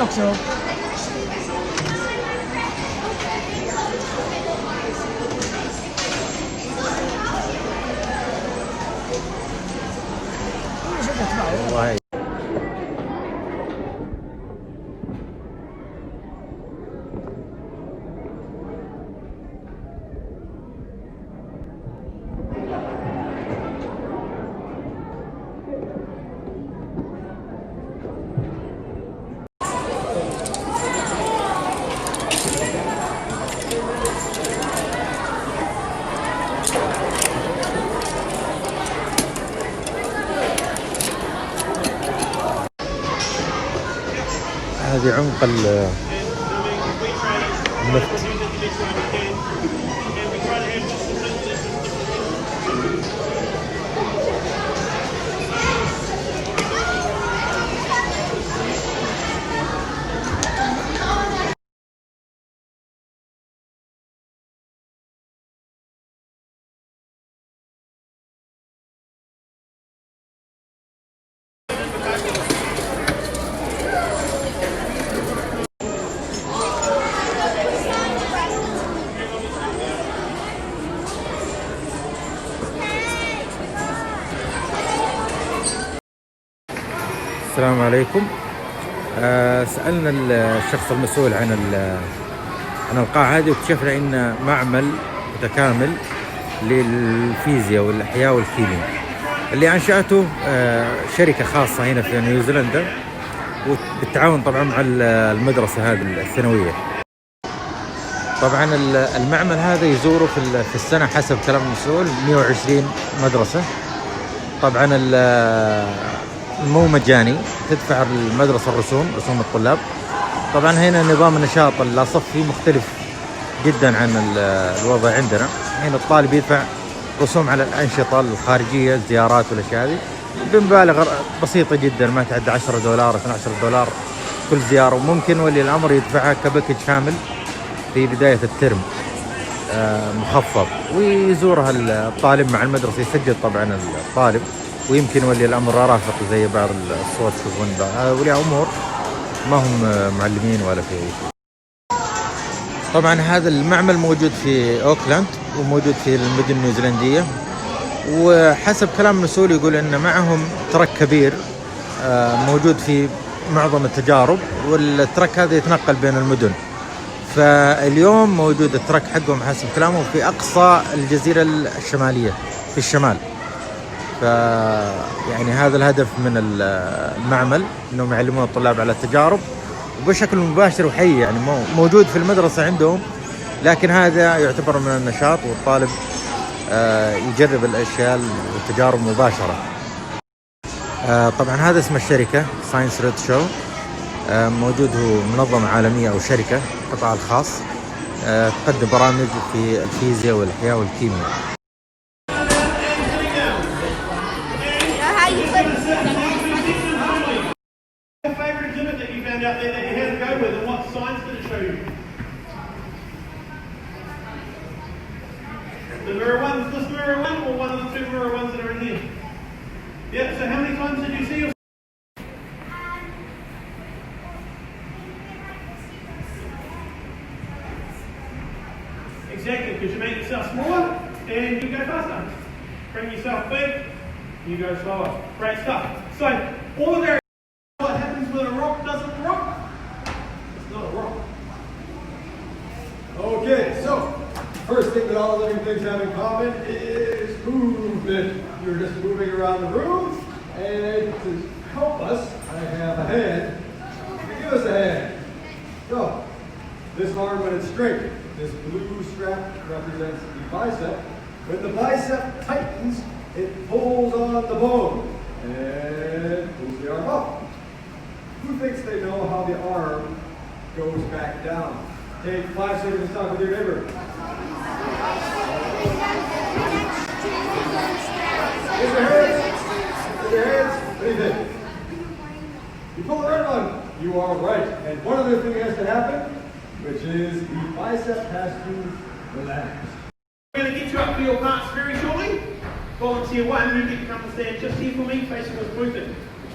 också. والله هذه عمق النفط. السلام عليكم. سألنا الشخص المسؤول عن القاعة هذه، واكتشفنا إن معمل متكامل للفيزياء والأحياء والكيمياء اللي أنشأته شركة خاصة هنا في بنيوزيلندا، وبالتعاون طبعا مع المدرسة هذه الثانوية. طبعا المعمل هذا يزوره في السنة حسب كلام المسؤول 120 مدرسة. طبعا مو مجاني، تدفع المدرسة رسوم الطلاب. طبعا هنا نظام النشاط الصفي مختلف جدا عن الوضع عندنا. هنا الطالب يدفع رسوم على الأنشطة الخارجية، الزيارات والأشياء هذه بمبالغ بسيطة جدا، ما تعدى $10 $12 كل زيارة، وممكن ولي الأمر يدفعها كباكج كامل في بداية الترم مخفض، ويزورها الطالب مع المدرسة. يسجل طبعا الطالب، ويمكن ولي الأمر رافق زي بعض الصور تشوفون. أولياء أمور ما هم معلمين ولا في أي شيء. طبعا هذا المعمل موجود في أوكلاند وموجود في المدن النيوزيلندية، وحسب كلام المسؤول يقول أن معهم ترك كبير موجود في معظم التجارب، والترك هذا يتنقل بين المدن. فاليوم موجود الترك حقهم حسب كلامهم في أقصى الجزيرة الشمالية في الشمال. يعني هذا الهدف من المعمل، انهم يعلمون الطلاب على التجارب وبشكل مباشر وحي، يعني موجود في المدرسة عندهم، لكن هذا يعتبر من النشاط، والطالب يجرب الاشياء والتجارب مباشرة. طبعا هذا اسم الشركة ساينس ريد شو، موجود، هو منظمة عالمية او شركة قطاع الخاص تقدم برامج في الفيزياء والاحياء والكيمياء. Out there that you had to go with, and what science did it show you? The mirror one, this mirror one, or one of the two mirror ones that are in here? Yeah, so how many times did you see yourself? Exactly, because you make yourself smaller and you go faster. Bring yourself big, you go slower. Great stuff. So, all of their what happens when a rock doesn't rock? It's not a rock. Okay, so first thing that all living things have in common is movement. You're just moving around the room, and to help us, I have a hand. Give us a hand. So, this arm when it's straight, this blue strap represents the bicep. When the bicep tightens, it pulls on the bone and pulls the arm up. Who thinks they know how the arm goes back down? Take 5 seconds to talk with your neighbor. Raise your hands. Raise your hands. What do you think? You pull the right one. You are right. And one other thing has to happen, which is the bicep has to relax. We're going to get you up for your parts very shortly. Volunteer one, you get to come and stand just here for me, facing this booth.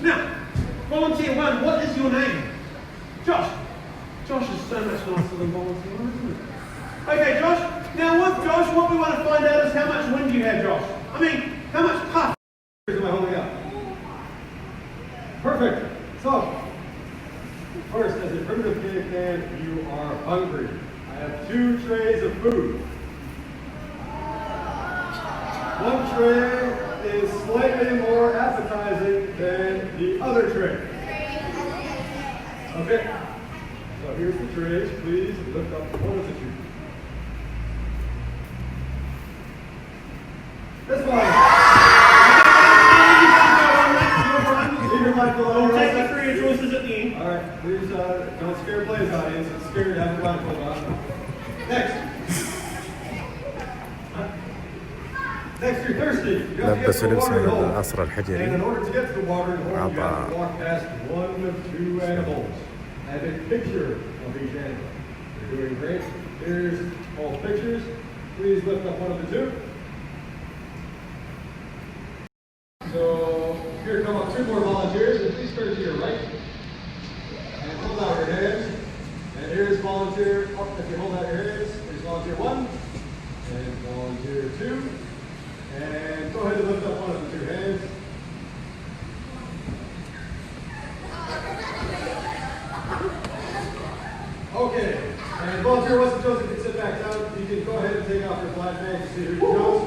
Now, volunteer one, what is your name? Josh. Josh is so much nicer than volunteer, isn't it? Okay, Josh. Now with Josh, what we want to find out is how much wind you have, Josh. I mean, how much puff Am I holding up? Perfect. So, first, as a primitive caveman, you are hungry. I have 2 trays of food. One tray is slightly more appetizing than the other tray. Okay. So here's the trays. Please lift up one of the 2. This one. We'll take the 3 choices at the end. All right, please don't scare players audience. It's scary to have a blindfold on. Next. Next, you're thirsty. You have to get لبس to the لبس water من hole. العصر And الحجري. in order to get to the water hole, you have to walk past one of 2 animals. I have a picture of each animal. You're doing great. Here's all pictures. Please lift up one of the 2. So here come up 2 more volunteers, and please turn to your right. And hold out your hands. And here's volunteer, if you hold out your hands, here's volunteer 1, and volunteer 2. And go ahead and lift up one of the 2 hands. Okay, and volunteer wasn't chosen, you can sit back down. You can go ahead and take off your blindfold to see who you chose.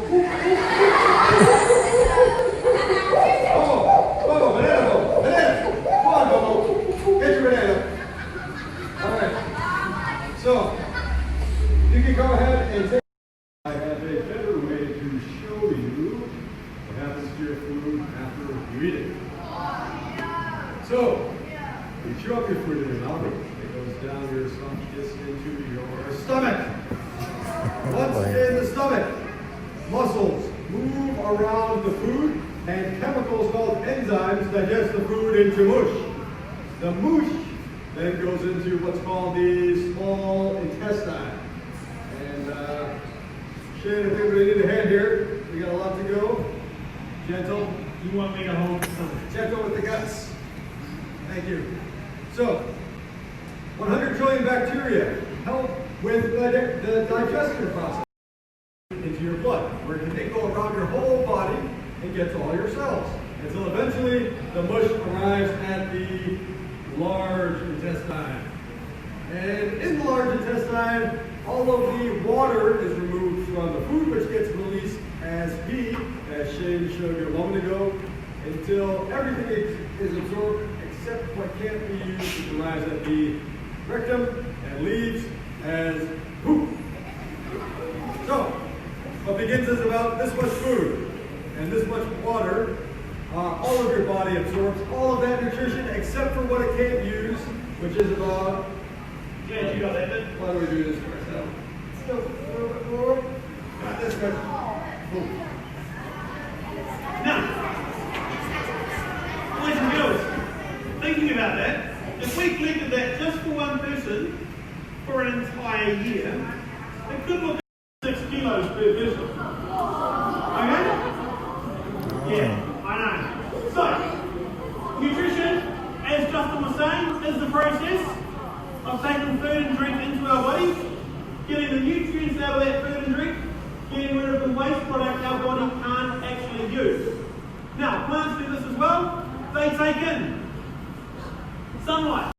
Bobo, banana. Come on, Bobo. Get your banana. All right. So, you can go ahead and take. I have a better way to show you what happens to your food after you eat it. So, you chew up your food in your mouth. It goes down your esophagus into your stomach. Once in the stomach, muscles move around the food, and chemicals called enzymes digest the food into mush. The mush then goes into what's called the small intestine. And Shane, I think we need a hand here. We got a lot to go. Gentle. You want me to hold something? Gentle with the guts. Thank you. So, 100 trillion bacteria help with the digestion process into your blood, where they go around your whole body and get to all your cells, until eventually the mush arrives at the large intestine. And in the large intestine, all of the water is removed from the food, which gets released as heat, as Shane showed you a moment ago, until everything is absorbed except what can't be used, which arrives at the rectum and leaves as poop. So, what begins as about this much food and this much water, all of your body absorbs all of that nutrition except for what it can't use, which is about. Yeah, you got that bit? Why do we do this first? Still a little bit more. Got this much food. Now, boys and girls, thinking about that, if we collected that just for one person for an entire year, it could look at 6 kilos per person. Okay? Yeah, I know. So, nutrition, as Justin was saying, is the process of taking food and drink into our bodies, getting the nutrients out of that food and drink, getting rid of the waste product our body can't actually use. Now, plants do this as well. They take in sunlight,